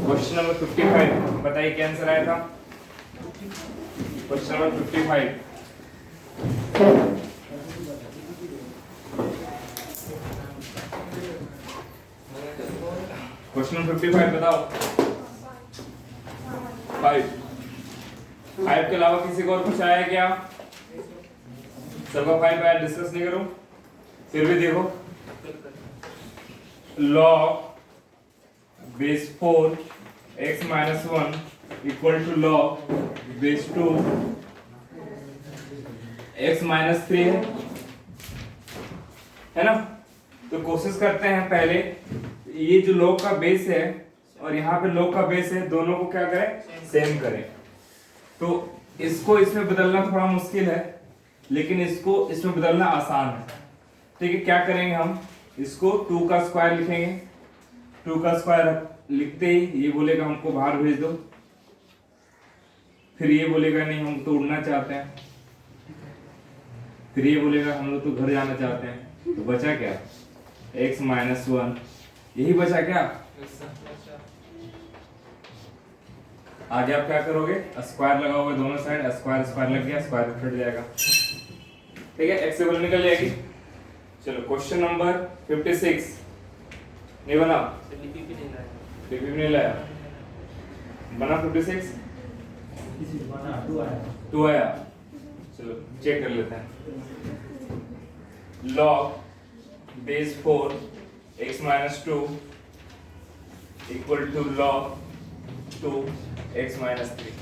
Question number 55 बताइए क्या answer आया था। क्वेश्चन नंबर 55 क्वेश्चन नंबर 55 बताओ। 5 के अलावा किसी को और कुछ आया क्या? सबका 5 आया, डिस्कस नहीं करूं। फिर भी देखो, log base 4 x minus 1 equal to log base 2 x minus 3 है ना। तो कोशिश करते हैं पहले ये जो log का बेस है और यहाँ पे log का बेस है, दोनों को क्या करें, सेम करें। तो इसको इसमें बदलना थोड़ा मुश्किल है, लेकिन इसको इसमें बदलना आसान है। ठीक है, क्या करेंगे हम, इसको 2 का स्क्वायर लिखेंगे। 2 का स्क्वायर लिखते ही ये बोलेगा हमको बाहर भेज दो, फिर ये बोलेगा नहीं हम तो उड़ना चाहते हैं, फिर ये बोलेगा हम लोग तो घर जाना चाहते हैं। तो बचा क्या, x माइनस 1, यही बचा क्या। आगे आप क्या करोगे, स्क्वायर लगाओगे दोनों साइड, स्क्वायर स्क्वायर लग गया, स्क्वायर कट जाएगा। ठीक है, x से बल निकल जाएगी। चलो क्वेश्चन नंबर 56 नहीं बना, पीपी नहीं लाया, बना 56 2 आया। चलो चेक कर लेते हैं। log base 4 x minus 2 equal to log 2 x minus 3।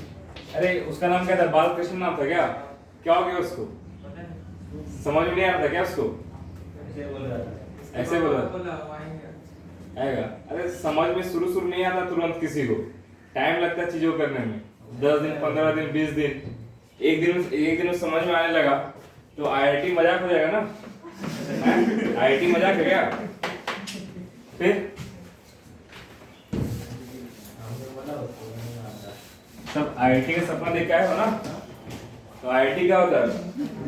अरे उसका नाम क्या था, बालकृष्ण नाम था क्या? क्या हो गया उसको, समझ में नहीं आ रहा था क्या उसको? ऐसे बोला आएगा। अरे समझ में शुरू नहीं आता तुरंत, किसी को टाइम लगता है चीजों करने में, 10 दिन 15 दिन 20 दिन, एक दिन में समझ में आने लगा तो आईआईटी मजाक हो जाएगा ना। आईआईटी मजाक है क्या? फिर सब आईआईटी का सपना देख के आए हो ना। तो आईआईटी क्या होता है,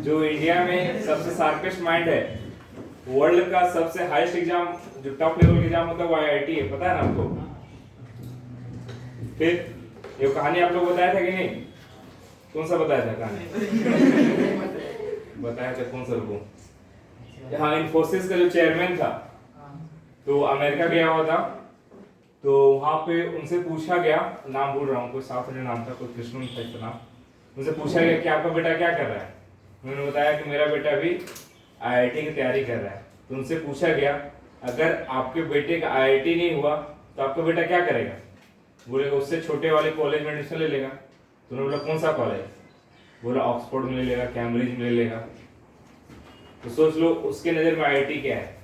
जो इंडिया में सबसे शार्पेस्ट माइंड है, वर्ल्ड का सबसे हाईएस्ट एग्जाम, जो टॉप लेवल का एग्जाम होता है वो आईआईटी है, पता है ना आपको। फिर ये कहानी आप लोग बताया था कि नहीं, कौन सा बताया था कहानी? बताया था कौन सा रुको, हाँ, इन्फोसिस का जो चेयरमैन था तो अमेरिका गया हुआ था, तो वहां पे उनसे पूछा गया, नाम भूल रहा हूँ, कोई साउथ इंडियन नाम था, कोई कृष्ण था नाम। उनसे पूछा गया कि आपका बेटा क्या कर रहा है। उन्होंने बताया कि मेरा बेटा भी आईआईटी की तैयारी कर रहा है। तो उनसे पूछा गया अगर आपके बेटे का आईआईटी नहीं हुआ तो आपका बेटा क्या करेगा? बोलेगा उससे छोटे वाले कॉलेज में एडमिशन ले लेगा। तो उन्होंने बोला कौन सा कॉलेज? बोला ऑक्सफोर्ड में ले लेगा, कैम्ब्रिज में ले लेगा। तो सोच लो उसके नजर में आईआईटी क्या है।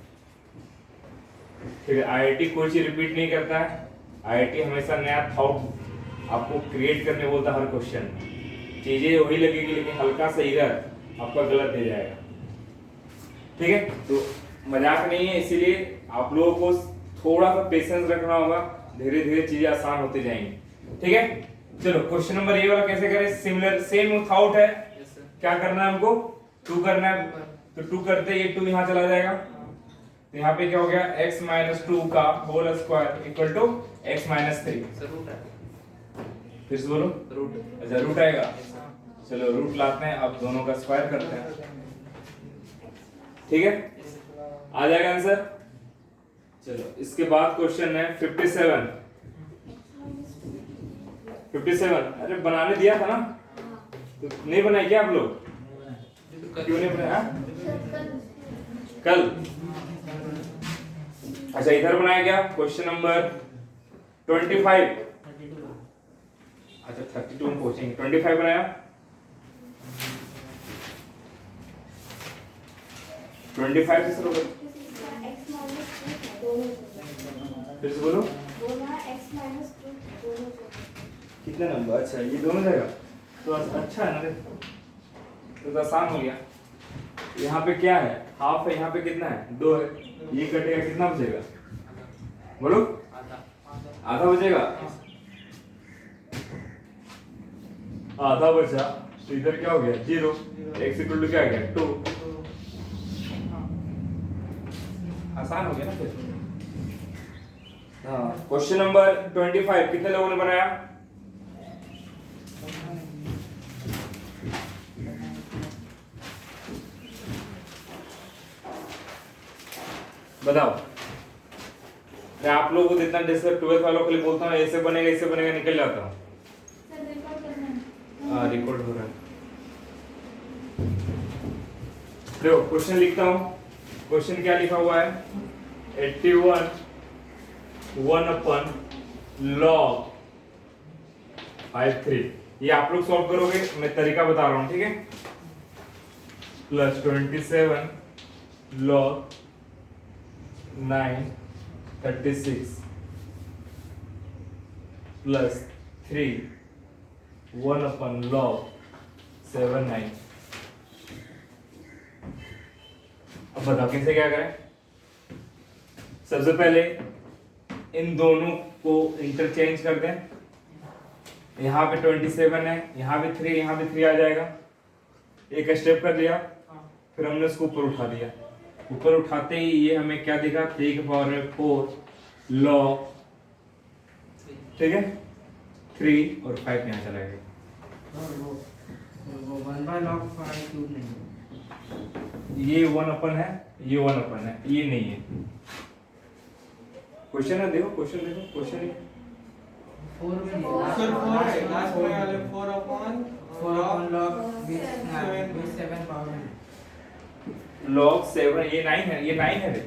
ठीक है, आईआईटी कोई चीज रिपीट नहीं करता है, आईआईटी हमेशा नया थॉट आपको क्रिएट करने बोलता है। हर क्वेश्चन चीजें वही लगेगी लेकिन हल्का सा इधर आपका गलत दे जाएगा। ठीक है, तो मजाक नहीं है, इसीलिए आप लोगों को थोड़ा सा पेशेंस रखना होगा, धीरे धीरे चीजें आसान होती जाएंगी। ठीक है, चलो क्वेश्चन नंबर ए वाला कैसे करें, सिमिलर सेम थॉट है। क्या करना है हमको, 2 करना है, तो 2 करते ये 2 यहाँ चला जाएगा, तो यहाँ पे क्या हो गया, x माइनस 2 का whole square equal to x minus 3। फिर से बोलो, अच्छा रूट आएगा। चलो रूट लाते हैं, अब दोनों का स्क्वायर करते हैं। ठीक है, आ जाएगा आंसर। चलो इसके बाद क्वेश्चन है 57। अरे बनाने दिया था ना, तो नहीं बनाए क्या आप लोग? क्यों नहीं बनाया? कल। अच्छा इधर बनाया क्या, क्वेश्चन नंबर 25। अच्छा 32 में पहुंचेंगे, 25 बनाया। 25 से शुरू करो, फिर से बोलो कितने नंबर। अच्छा ये दोनों जाएगा तो अच्छा है ना, तो आसान हो गया। यहाँ पे क्या है, हाफ है, यहाँ पे कितना है, 2 है, ये कटेगा कितना बचेगा, बोलो आधा बचेगा। आधा बचा तो इधर क्या हो गया, 0, x इक्वल टू क्या आ गया, 2। आसान हो गया ना फिर। हाँ, क्वेश्चन नंबर 25 कितने लोगों ने बनाया? बताओ। मैं आप लोगों को जितना जैसे 12th वालों के लिए बोलता हूँ ऐसे बनेगा निकल जाता हूँ। हाँ, रिकॉर्ड हो रहा है। देखो क्वेश्चन लिखता हूँ। क्वेश्चन क्या लिखा हुआ है? 81 1/log 53। ये आप लोग सॉल्व करोगे, मैं तरीका बता रहा हूँ, ठीक है? Plus 27 log 936 plus 3 1/log 79। अब बताओ कैसे क्या करें? सबसे पहले इन दोनों को इंटरचेंज कर दें। यहाँ पे 27 है, यहाँ भी 3, यहाँ भी 3 आ जाएगा। एक स्टेप कर लिया, फिर हमने इसको ऊपर उठा दिया। ऊपर उठाते ही ये हमें क्या दिखा? 3 के पावर में 4 log, ठीक है? 3 और 5 यहाँ चला गया। वो 1/log 5 क्यूब नहीं है। ये 1 है, ये 1 है, ये नहीं है। क्वेश्चन है, देखो क्वेश्चन देखो, क्वेश्चन है 4 में नहीं सर 4 है लास्ट में वाले 4/log 7 पावर में log 7, ये 9 है, ये 9 है रे।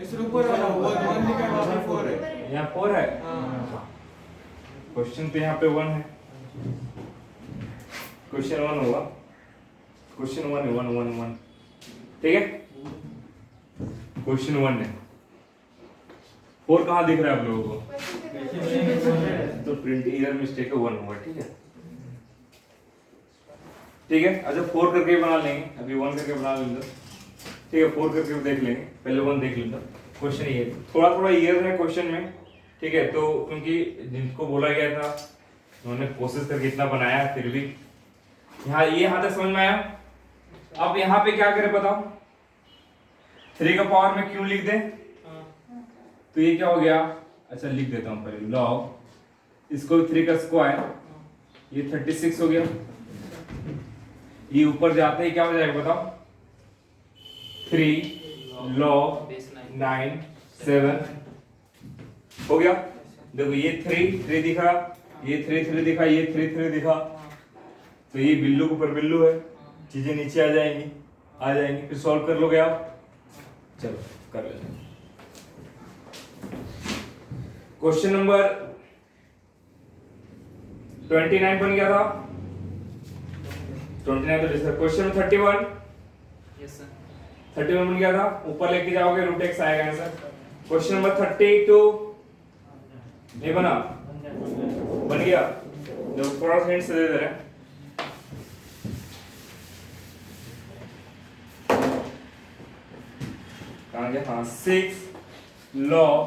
इस ऊपर वाला 1 लिखा है, वहाँ पे 4 है। यहाँ 4 है। हाँ। क्वेश्चन तो यहाँ पे 1 है। क्वेश्चन 1 होगा, क्वेश्चन 1 है, 1 ठीक है? क्वेश्चन 1 है। 4 कहाँ दिख रहा है आप लोगों को? तो प्रिंट एरर मिस्टेक है, 1 होगा, ठीक है? ठीक है, अच्छा 4 करके बना लेंगे, अभी 1 करके बना लेंगे, ठीक है? 4 करके देख लेंगे, पहले 1 देख लेंगे। क्वेश्चन ये थोड़ा ईयर है क्वेश्चन में, ठीक है? तो क्योंकि जिनको बोला गया था उन्होंने कोशिश करके इतना बनाया, फिर भी यहाँ तक समझ में आया। अब यहाँ पे क्या करें बताओ? 3 का पावर में क्यों लिख दें? तो ये क्या हो गया? अच्छा लिख देता हूँ पहले, log, इसको 3 का स्क्वायर, ये 36 हो गया। ये ऊपर जाते ही क्या हो जाएगा बताओ? 3 log 9 7 हो गया। देखो ये 3 दिखा, ये 3 दिखा, ये 3 दिखा, तो ये बिल्लू के ऊपर बिल्लू है, चीजें नीचे आ जाएंगी। फिर सॉल्व कर लोगे आप? चलो कर लेते हैं। क्वेश्चन नंबर 29 बन गया था। 29 तो डिस्कस। क्वेश्चन 31, यस सर 31 बन गया था, ऊपर लेके जाओगे रूट x आएगा आंसर। क्वेश्चन नंबर 32 नहीं बना? बन गया। जो थोड़ा सा हिंट से दे रहे हैं। कहाँ गया? हाँ, 6 log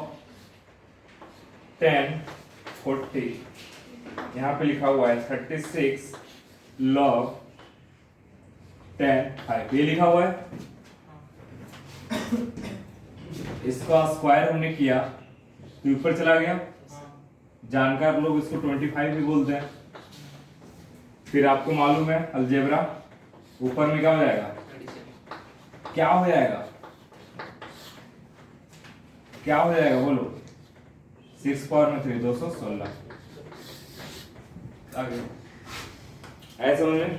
10 40, यहाँ पे लिखा हुआ है 36 log 10 5, ये लिखा हुआ है। इसका स्क्वायर हमने किया तो ऊपर चला गया। जानकार लोग इसको 25 भी बोलते हैं। फिर आपको मालूम है अलजेब्रा, ऊपर में क्या हो जाएगा? क्या हो जाएगा? क्या हो जाएगा बोलो? 6 पावर में 3 216। आगे ऐसे समझ में?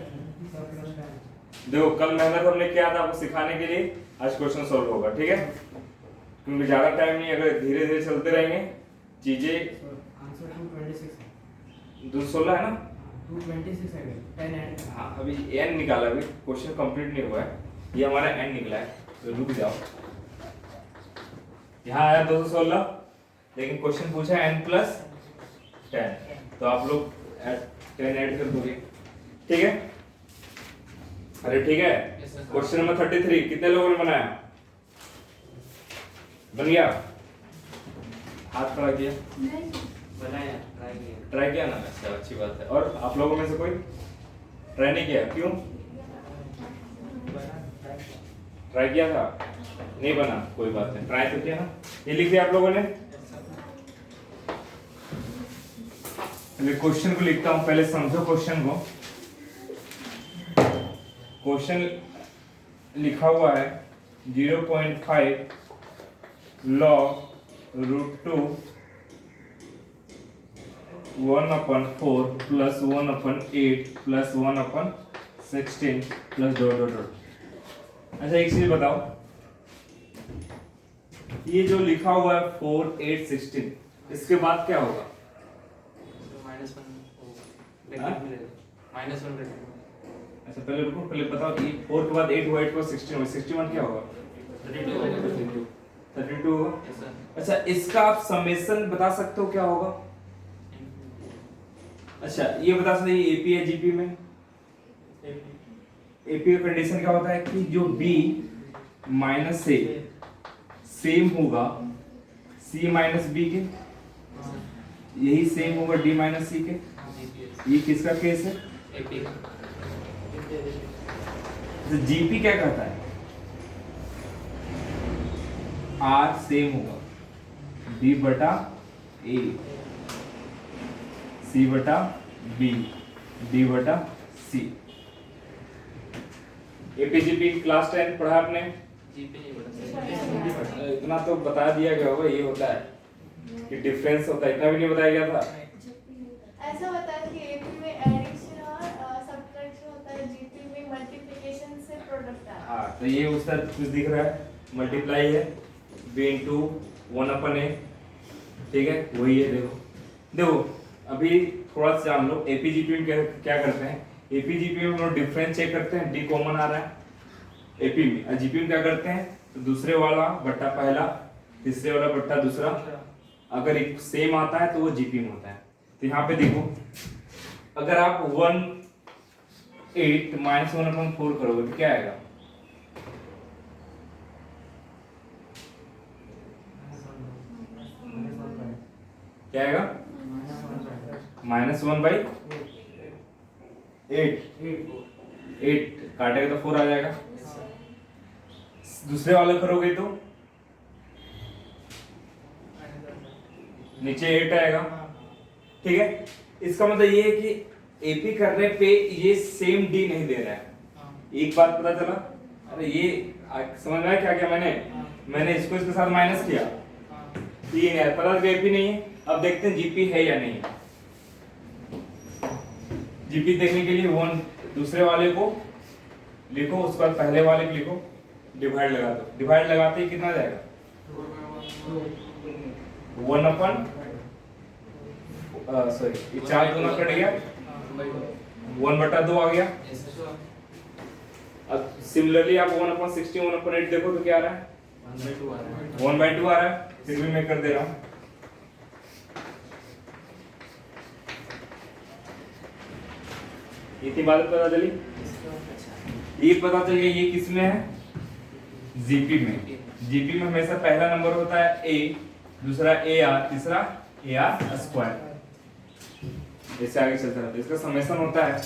देखो कल मेहनत हमने किया था आपको सिखाने के लिए, आज क्वेश्चन सॉल्व होगा, ठीक है? क्योंकि ज्यादा टाइम नहीं, अगर धीरे धीरे चलते रहेंगे चीजें। आंसर 226 है। 216 है ना? 226 है 10 ऐड। हाँ अभी n निकाला, अभी क्वेश्चन कंप्लीट नहीं हुआ है, ये हमारा n निकला है, तो रुक जाओ। यहाँ आया 216, लेकिन क्वेश्चन पूछा n + 10, तो आप लोग 10 ऐड कर दोगे, ठीक है? अरे ठीक है। क्वेश्चन नंबर 33 कितने लोगों ने बनाया? बन गया? हाथ खड़ा किया, बनाया ट्राई किया ना? अच्छा अच्छी बात है। और आप लोगों में से कोई ट्राई नहीं किया? क्यों? ट्राई किया था, नहीं बना, कोई बात नहीं, ट्राई तो किया ना। ये लिख दिया आप लोगों ने? क्वेश्चन को लिखता हूं, पहले समझो क्वेश्चन को। क्वेश्चन लिखा हुआ है 0.5 log √2 1/4 plus 1/8 plus 1/16 plus dot dot dot. अच्छा एक चीज बताओ, ये जो लिखा हुआ है 4 8 16 इसके बाद क्या होगा? -1 हाँ? -1 अच्छा पहले रुको, पहले बताओ ये 4 के बाद 8 हुआ, 8 के बाद 16 हुआ, 61 क्या होगा? 32 होगा। Yes sir. अच्छा इसका आप समेशन बता सकते हो क्या होगा? अच्छा ये बता सकते हैं एपी है जीपी में? एपी का कंडीशन क्या होता है कि जो बी माइनस ए सेम होगा सी माइनस बी के, यही सेम होगा डी माइनस सी के। ये किसका केस है? एपी तो जीपी क्या कहता है? आर सेम होगा बी बटा ए, सी बटा बी, डी बटा सी। एपीजीपी क्लास 10 पढ़ा आपने? जीपी नहीं बता इतना तो बता दिया गया होगा, ये होता है कि डिफरेंस होता है, इतना भी नहीं बताया गया था। ऐसा होता है कि एपी में एडिशन और सब्ट्रैक्शन होता है, जीपी में मल्टीप्लिकेशन से प्रोडक्ट आता है। हाँ तो ये उसका कुछ दिख रहा है, मल्टीप्लाई है b इंटू 1/a, ठीक है वही है। देखो देखो अभी थोड़ा सा जान लो एपीजीपी में क्या करते हैं। एपीजीपी में हम लोग डिफरेंस चेक करते हैं, डी कॉमन आ रहा है एपी में, और जीपी में क्या करते हैं तो दूसरे वाला बट्टा पहला, तीसरे वाला बट्टा दूसरा, अगर एक सेम आता है तो वो जीपी में होता है। तो यहाँ पे देखो अगर आप 1/8 माइनस 1/4 करोगे तो क्या आएगा? क्या आएगा? -1/8 काटेगा तो 4 आ जाएगा। दूसरे वाला करोगे तो नीचे 8 आएगा, ठीक है। इसका मतलब ये है कि एपी करने पे ये सेम डी नहीं दे रहा है। एक बात पता चला? अरे ये समझ में आया क्या क्या मैंने इसको इसके साथ माइनस किया, 3 है, पता कि एपी नहीं है। अब देखते हैं जीपी है या नहीं। जीपी देखने के लिए दूसरे वाले को लिखो, उसके बाद पहले वाले को लिखो, डिवाइड लगा दो। डिवाइड लगाते ही कितना जाएगा? 4 गुना कट गया, 1/2 आ गया। अब सिमिलरली आप 1/16 1/8 देखो तो क्या आ रहा है? 1/2 आ रहा है। फिर भी मैं कर दे रहा हूं। इतनी बात पता चली? ये पता चल गया ये किस में है? जीपी में। जीपी में हमेशा पहला नंबर होता है ए, दूसरा ए आर, तीसरा ए आर स्क्वायर। इससे आगे चलता रहता है। इसका समेशन होता है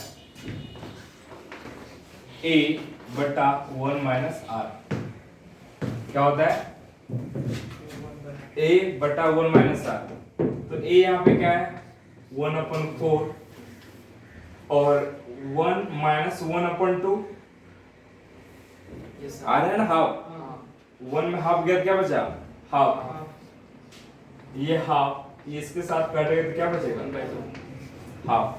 a बटा 1 माइनस आर। क्या होता है? a बटा 1 माइनस आर। तो a यहाँ पे क्या है? 1/4 और 1 माइनस 1/2 आ रहा है ना, हाफ। 1 में हाफ गया, क्या बचा? हाफ। ये हाफ ये इसके साथ काटेगा तो क्या बचेगा? Half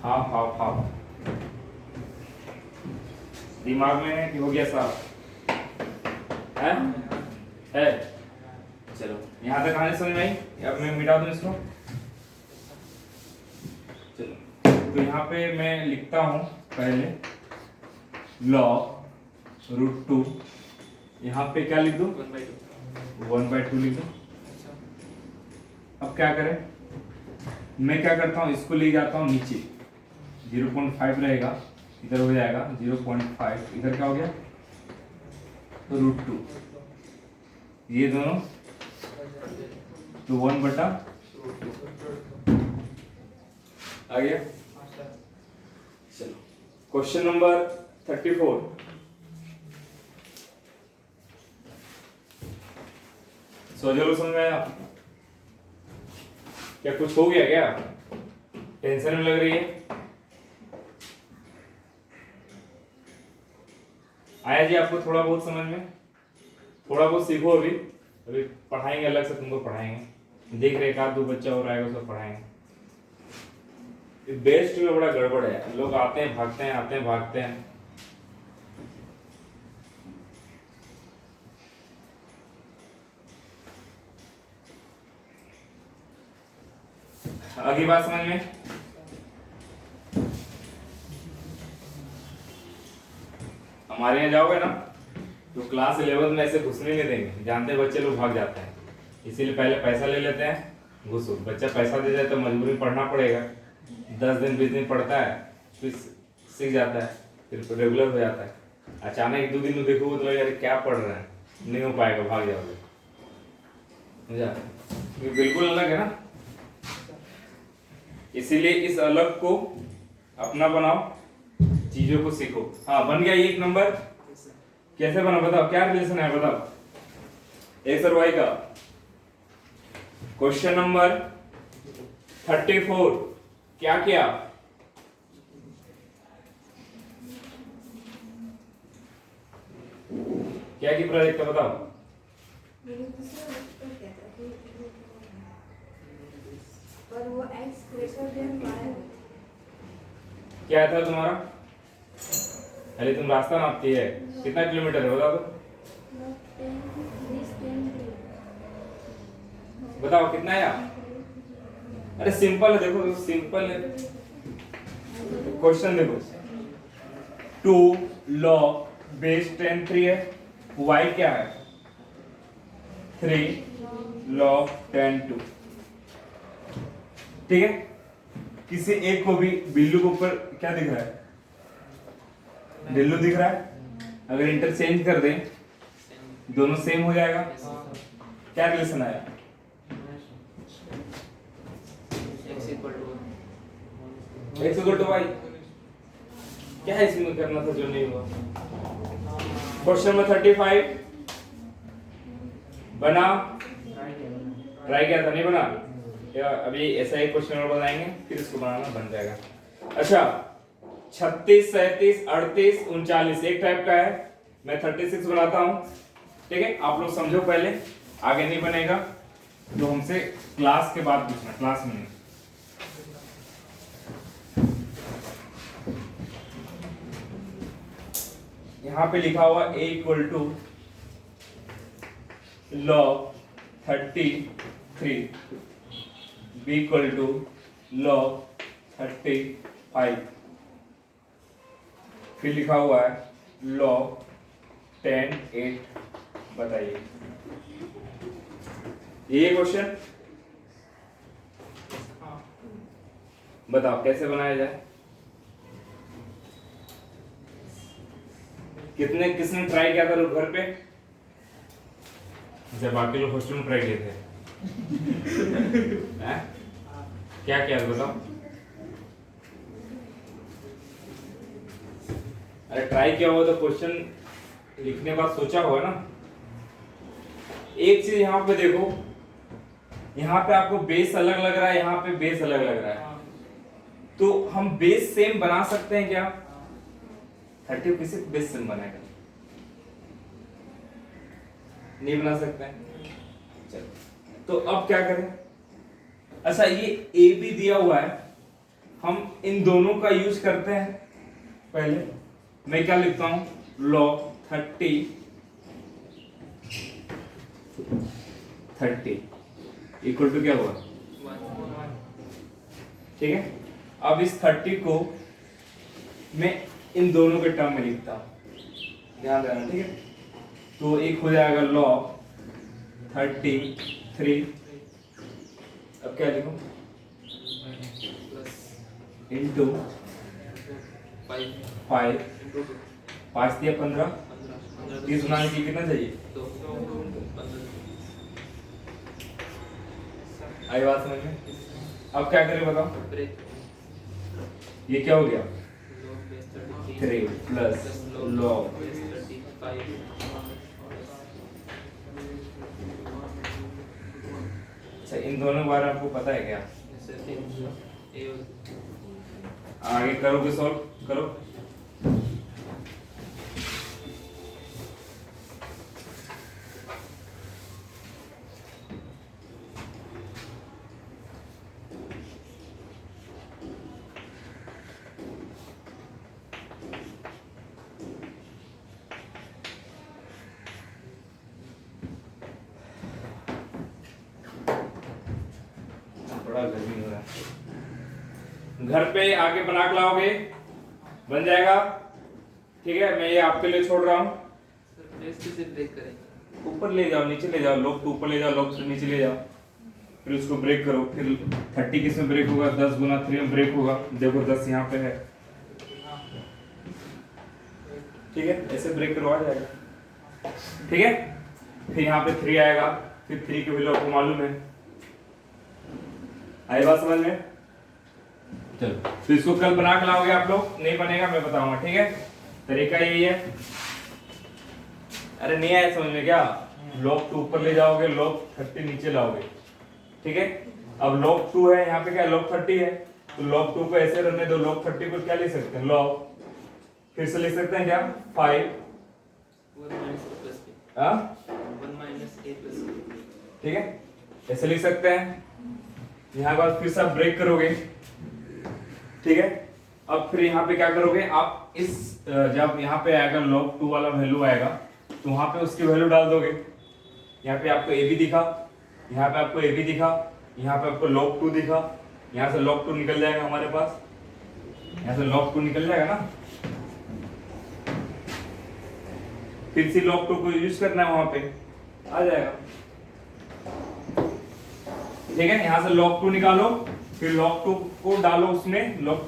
half half half. दिमाग में है कि हो गया साफ? है? चलो यहाँ तक कहानी समझ में आई? अब मैं मिटा दूं इसको। चलो तो यहाँ पे मैं लिखता हूँ पहले log √2, यहाँ पे क्या लिख दूं? 1/2 लिख दूं। अब क्या करें? मैं क्या करता हूँ, इसको ले जाता हूँ नीचे, 0.5 रहेगा, इधर हो जाएगा 0.5, इधर क्या हो गया? तो √2, ये दोनों तो 1/2 आ गया। चलो क्वेश्चन नंबर 34। समझ में आया? क्या कुछ हो गया क्या? टेंशन में लग रही है? आया जी आपको थोड़ा बहुत समझ में? थोड़ा बहुत सीखो अभी, अभी पढ़ाएंगे, अलग से तुमको पढ़ाएंगे। देख रहे एक आध दो बच्चा और आएगा, सब पढ़ाएंगे। बेस्ट में बड़ा गड़बड़ है, लोग आते हैं भागते हैं, आते हैं भागते हैं। आगे बात समझ में? हमारे यहाँ जाओगे ना तो क्लास 11 में ऐसे घुसने नहीं देंगे, जानते हैं बच्चे लोग भाग जाते हैं, इसीलिए पहले पैसा ले लेते हैं, घुसो। बच्चा पैसा दे जाए तो मजबूरी में पढ़ना पड़ेगा, 10 दिन 20 दिन पढ़ता है, फिर सीख जाता है, फिर रेगुलर हो जाता है। अचानक 1-2 दिन में देखोगे तो यार क्या पढ़ रहे हैं, नहीं हो पाएगा, भाग जाओगे। समझा? ये बिल्कुल अलग है ना, इसीलिए इस अलग को अपना बनाओ, चीजों को सीखो। हाँ बन गया 1 नंबर। कैसे बना बताओ, क्या रिलेशन है बताओ? एक्स और वाई का। क्वेश्चन नंबर 34 क्या किया? क्या की प्रोजेक्ट का बताओ? पर वो x ग्रेटर देन y। क्या था तुम्हारा? अरे तुम रास्ता नापती है, कितना किलोमीटर है बता दो। बताओ कितना है? अरे सिंपल है, देखो सिंपल है क्वेश्चन। देखो 2 log बेस 10 3 है, y क्या है? 3 log 10 2। ठीक है, किसी एक को भी बिल्लू के ऊपर क्या दिख रहा है? बिल्लू दिख रहा है। अगर इंटरचेंज कर दें दोनों सेम हो जाएगा। क्या रिलेशन आया? x equal x y। क्या है इसमें करना था जो नहीं हुआ? क्वेश्चन नंबर 35 बना? ट्राई किया था, नहीं बना? अभी ऐसा एक क्वेश्चन और बनाएंगे, फिर इसको बनाना बन जाएगा। अच्छा 36 37 38 39 एक टाइप का है, मैं 36 बनाता हूं। ठीक है, आप लोग समझो पहले, आगे नहीं बनेगा तो हमसे क्लास के बाद पूछना, क्लास में नहीं। यहां पे लिखा हुआ a equal to log 33, b equal to log 35, फिर लिखा हुआ है log 10 8। बताइए ये क्वेश्चन बताओ कैसे बनाया जाए? किसने ट्राई किया था घर पे? जब बाकी लोग हॉस्टल में ट्राई किए थे क्या किया था बताओ? अरे ट्राई किया हुआ तो क्वेश्चन लिखने के बाद सोचा होगा ना। एक चीज यहाँ पे देखो, यहाँ पे आपको बेस अलग लग रहा है, यहाँ पे बेस अलग लग रहा है, तो हम बेस सेम बना सकते हैं क्या? 30 किसी बेस सेम बनेगा? नहीं बना सकते हैं। चलो तो अब क्या करें? अच्छा ये ए बी दिया हुआ है, हम इन दोनों का यूज करते हैं। पहले मैं क्या लिखता हूं? log 30 इक्वल टू क्या हुआ? ठीक है, अब इस 30 को मैं इन दोनों के टर्म में लिखता हूं, ध्यान देना। ठीक है, तो एक हो जाएगा log 33। अब क्या लिखूं? इंटू 5 5 दिया 15, 30 बनाने के लिए कितना चाहिए? आई बात समझ में? अब क्या करें बताओ? ये क्या हो गया? 3 प्लस log। अच्छा इन दोनों के बारे में आपको पता है क्या? ए आगे करोगे सॉल्व करो। बड़ा गर्मी हो रहा है। घर पे आके बना के लाओगे, बन जाएगा। ठीक है, मैं ये आपके लिए छोड़ रहा हूँ। सर प्रेस कैसे ब्रेक करेंगे? ऊपर ले जाओ, नीचे ले जाओ, लॉक तो ऊपर ले जाओ, लॉक से नीचे ले जाओ, फिर उसको ब्रेक करो। फिर 30 किस में ब्रेक होगा? 10 गुना 3 में ब्रेक होगा। देखो 10 यहाँ पे है। ठीक है, ऐसे ब्रेक करो, आ जाएगा। ठीक है, फिर यहाँ पे 3 आएगा, फिर 3 की वैल्यू आपको मालूम है। आई बात समझ में? चलो, तो इसको कल बना के लाओगे आप लोग, नहीं बनेगा मैं बताऊंगा। ठीक है, तरीका यही है। अरे नहीं आया समझ में क्या? लॉक 2 ऊपर ले जाओगे, लॉक 30 नीचे लाओगे। ठीक है, अब लॉक 2 है, यहाँ पे क्या लॉक 30 है, तो लॉक 2 को ऐसे रहने दो। लॉक 30 को क्या ले सकते हैं? लॉक, फिर से लिख सकते हैं क्या? 5 1 माइनस a प्लस b, हाँ 1 माइनस a प्लस b। ठीक है, ऐसे लिख सकते हैं। यहाँ बाद फिर से आप ब्रेक करोगे। ठीक है, अब फिर यहाँ पे क्या करोगे आप? इस जब यहाँ पे आएगा लॉग 2 वाला वैल्यू आएगा, तो वहां पे उसकी वैल्यू डाल दोगे। यहाँ पे आपको ए बी दिखा, यहाँ पे आपको ए बी दिखा, यहाँ पे आपको log 2 दिखा। यहाँ से log 2 निकल जाएगा हमारे पास, यहाँ से log 2 निकल जाएगा ना। फिर से log 2 को यूज करना है, वहां पे आ जाएगा। ठीक है, यहाँ से log 2 निकालो, फिर log 2 को डालो उसमें, log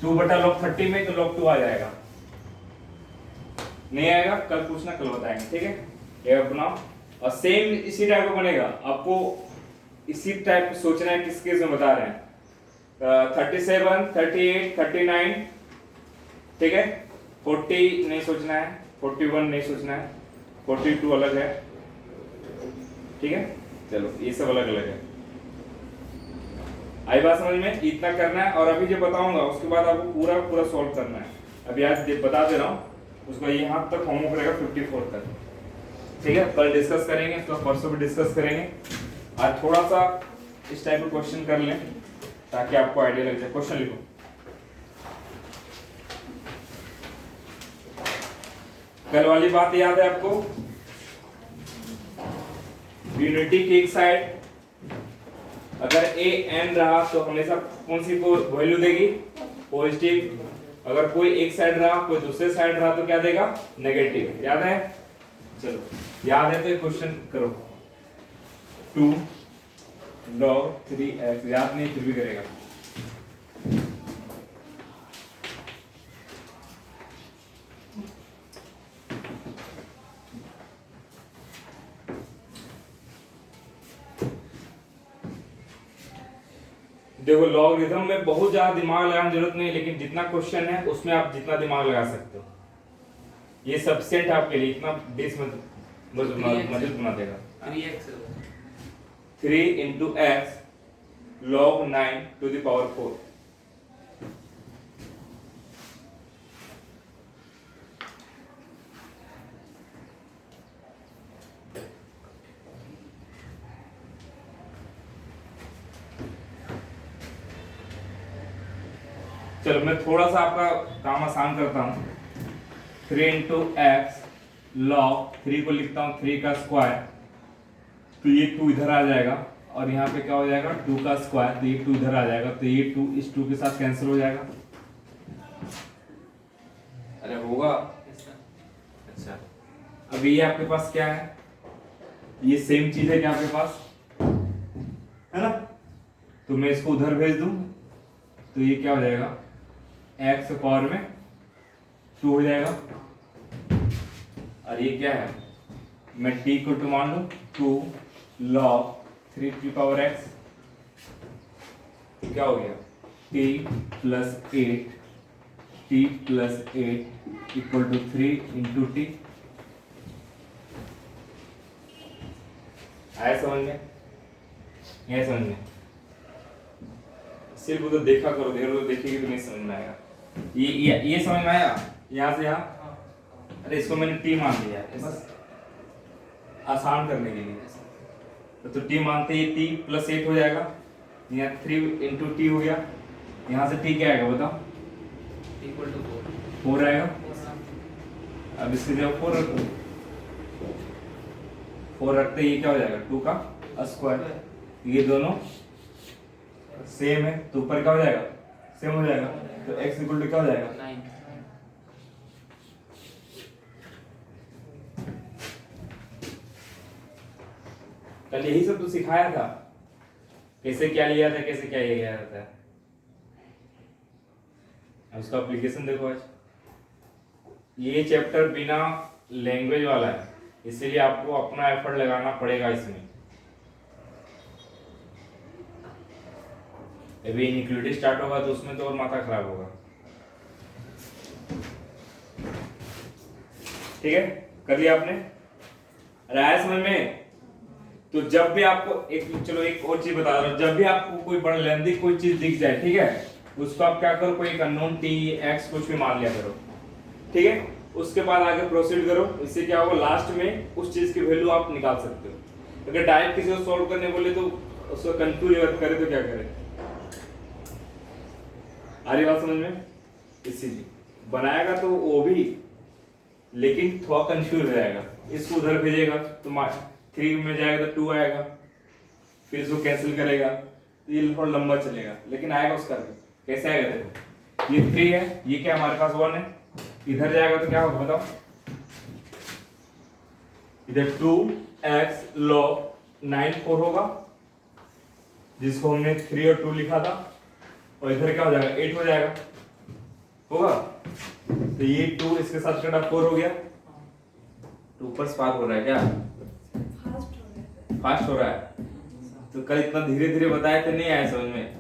2 बटा log 30 में, तो log 2 आ जाएगा। नहीं आएगा कल पूछना, कल बताएंगे। ठीक है, ये अपना और सेम इसी टाइप का बनेगा। आपको इसी टाइप सोचना है, किस केस में बता रहे हैं। 37, 38, 39, ठीक है। 40 नहीं सोचना है, 41 नहीं सोचना है, 42 अलग है। ठीक है, चलो ये सब अलग अलग है। आई बात समझ में? इतना करना है, और अभी जो बताऊंगा उसके बाद आपको पूरा पूरा सॉल्व करना है। अभी आज बता दे रहा हूँ, उसको यहाँ तक होमवर्क रहेगा 54 तक। ठीक है, कल डिस्कस करेंगे, तो परसों भी डिस्कस करेंगे। आज थोड़ा सा इस टाइप का क्वेश्चन कर लें ताकि आपको आइडिया लग जाए। क्वेश्चन लिखो। कल वाली बात याद है आपको? यूनिटी की एक साइड अगर ए एन रहा तो हमेशा कौन सी को वैल्यू देगी? पॉजिटिव। अगर कोई एक साइड रहा, कोई दूसरे साइड रहा, तो क्या देगा? नेगेटिव। याद है? चलो याद है तो ये क्वेश्चन करो। 2 log 3x, याद नहीं फिर भी करेगा। देखो लॉगरिथम में बहुत ज्यादा दिमाग लगाने की जरूरत नहीं, लेकिन जितना क्वेश्चन है उसमें आप जितना दिमाग लगा सकते हो। ये सब्सेंट आपके लिए इतना बेस मजबूत बना देगा। 3x 3 into x log 9 to the power 4। चलो मैं थोड़ा सा आपका काम आसान करता हूँ। 3 into x log 3 को लिखता हूँ 3 का स्क्वायर, तो ये 2 इधर आ जाएगा, और यहाँ पे क्या हो जाएगा? 2 का स्क्वायर, तो ये 2 इधर आ जाएगा, तो ये 2 इस 2 के साथ कैंसिल हो जाएगा। अरे होगा। अच्छा, अभी ये आपके पास क्या है? ये सेम चीज है क्या आपके पास? है ना? तो मैं इसको उधर भेज दूं, तो ये क्या हो जाएगा? x पावर में 2 हो जाएगा। और ये क्या है? मैं t को 2 मान लूं, 2 log 3 की पावर x, क्या हो गया? t plus 8, t plus 8 equal to 3 into t। आया समझ में? यह समझ में? सिर्फ उधर देखा करो, देखेगी तो नहीं समझ में आएगा। ये समझ में आया, यहाँ से यहाँ। अरे इसको मैंने टी मान लिया है बस आसान करने के लिए। तो टी मानते ही टी प्लस 8 हो जाएगा, यहाँ 3 इंटू टी हो गया। यहाँ से टी क्या आएगा बताओ? इक्वल टू 4 आएगा। अब इसकी जगह 4 रखो, 4 रखते ही क्या हो जाएगा? 2 का स्क्वायर। ये दोनों सेम है तो ऊपर क्या हो जाएगा? सेम हो जाएगा। तो x इक्वल टू क्या हो जाएगा? 9। कल यही सब तो सिखाया था, कैसे क्या लिया था, कैसे क्या लिया जाता है। अब उसका एप्लीकेशन देखो। आज ये चैप्टर बिना लैंग्वेज वाला है, इसीलिए आपको अपना एफर्ट लगाना पड़ेगा इसमें। अभी इनक्लूडिव स्टार्ट होगा तो उसमें तो और माथा खराब होगा। ठीक है, कर लिया आपने? अरे आया समझ में? तो जब भी आपको एक और चीज बता रहा हूं, जब भी आपको कोई बड़ा लेंथी कोई चीज दिख जाए, ठीक है, उसको आप क्या करो, कोई एक अननोन टी एक्स कुछ भी मान लिया करो। ठीक है, उसके बाद आगे प्रोसीड करो। इससे क्या होगा, लास्ट में उस चीज की वैल्यू आप निकाल सकते हो। अगर डायरेक्ट किसी को सॉल्व करने बोले तो उसको कंफ्यूज करे तो क्या करे? आ रही बात समझ में? इसीलिए बनाएगा तो वो भी, लेकिन थोड़ा कंफ्यूज हो जाएगा। इसको उधर भेजेगा तो 3 में जाएगा तो 2 आएगा, फिर इसको कैंसिल करेगा तो ये थोड़ा लंबा चलेगा, लेकिन आएगा उसका भी। कैसे आएगा देखो, ये 3 है, ये क्या हमारे पास 1 है, इधर जाएगा तो क्या होगा बताओ? इधर 2x log 9 4 होगा, जिसको हमने 3 और 2 लिखा था, और इधर क्या हो जाएगा? 8 हो जाएगा होगा। तो ये 2 इसके साथ कटा 4 हो गया। तो ऊपर से पार हो रहा है क्या? फास्ट हो रहा है। तो कल इतना धीरे धीरे बताया तो नहीं आया समझ में?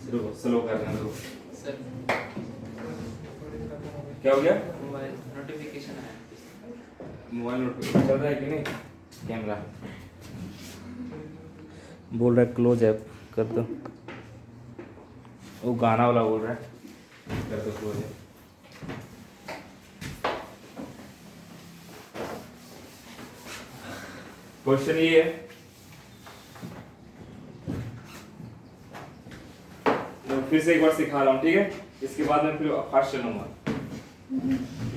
रुको, स्लो कर रहे हैं, रुको। सर क्या हो गया? मोबाइल नोटिफिकेशन आया। मोबाइल नोटिफिकेशन चल रहा है कि नहीं? कैमरा बोल रहा है क्लोज ऐप कर दो। वो गाना वाला बोल रहा है कर दो क्लोज ऐप। क्वेश्चन ये है, मैं फिर से एक बार सिखा रहा हूँ, ठीक है? इसके बाद मैं फिर फास्ट चलूंगा।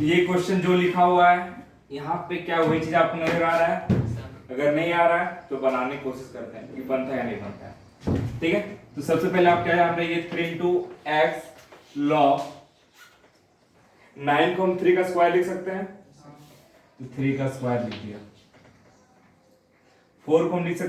ये क्वेश्चन जो लिखा हुआ है यहाँ पे, क्या वही चीज आपको नजर आ रहा है? अगर नहीं आ रहा है तो बनाने की कोशिश करते हैं कि बनता है या नहीं बनता है। ठीक है, तो सबसे पहले आप क्या जान रहे हैं? ये 3 into x log 9 को हम 3 का स्क्वायर लिख सकते हैं, तो 3 का स्क्वायर लिख दिया। 4 को हम लिख सकते हैं